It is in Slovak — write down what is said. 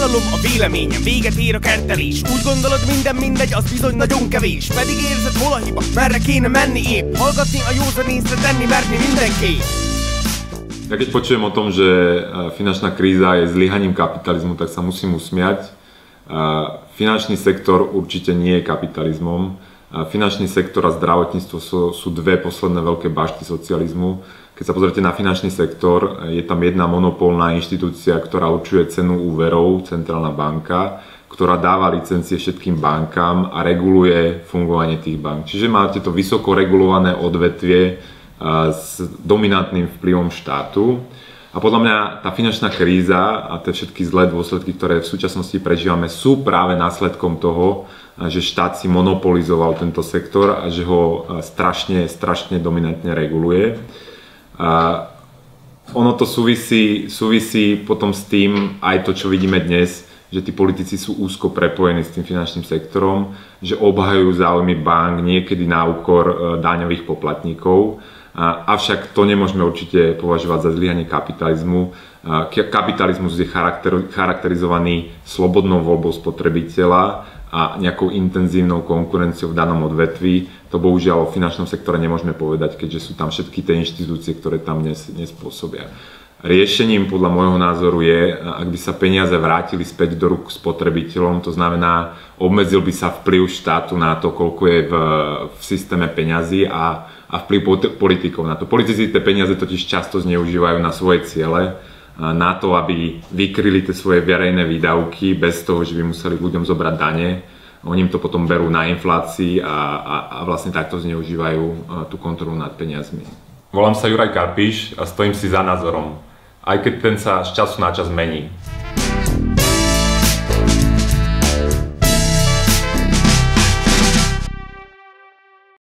Ártalom a véleményem, véget ér a kertelés. Úgy gondolod minden mindegy, az bizony nagyon kevés. Pedig érzed hol a hiba, merre kéne menni épp. Hallgatni a józan észre, tenni merni mindenképp. Ja keď počujem o tom, že finančná kríza je zlyhaním kapitalizmu, tak sa musím usmiať. Finančný sektor určite nie je kapitalizmom. Finančný sektor a zdravotníctvo sú dve posledné veľké bašty socializmu. Keď sa pozrite na finančný sektor, je tam jedna monopolná inštitúcia, ktorá určuje cenu úverov, centrálna banka, ktorá dáva licencie všetkým bankám a reguluje fungovanie tých bank. Čiže máte to vysoko regulované odvetvie s dominantným vplyvom štátu. A podľa mňa tá finančná kríza a tie všetky zlé dôsledky, ktoré v súčasnosti prežívame, sú práve následkom toho, že štát si monopolizoval tento sektor a že ho strašne dominantne reguluje. Ono to súvisí potom s tým aj to, čo vidíme dnes, že tí politici sú úzko prepojení s tým finančným sektorom, že obhajujú záujmy bank niekedy na úkor daňových poplatníkov. Avšak to nemôžeme určite považovať za zlyhanie kapitalizmu. Kapitalizmus je charakterizovaný slobodnou voľbou spotrebiteľa a nejakou intenzívnou konkurenciou v danom odvetví. To bohužiaľ o finančnom sektore nemôžeme povedať, keďže sú tam všetky tie inštitúcie, ktoré tam dnes pôsobia. Riešením podľa môjho názoru je, ak by sa peniaze vrátili späť do rúk spotrebiteľom, to znamená, obmedzil by sa vplyv štátu na to, koľko je v systéme peňazí a vplyv politikov na to. Politici tie peniaze totiž často zneužívajú na svoje ciele, na to, aby vykryli tie svoje verejné výdavky bez toho, že by museli ľuďom zobrať dane. Oni im to potom berú na inflácii a vlastne takto zneužívajú tú kontrolu nad peniazmi. Volám sa Juraj Karpiš a stojím si za názorom, aj keď ten sa z času na čas mení.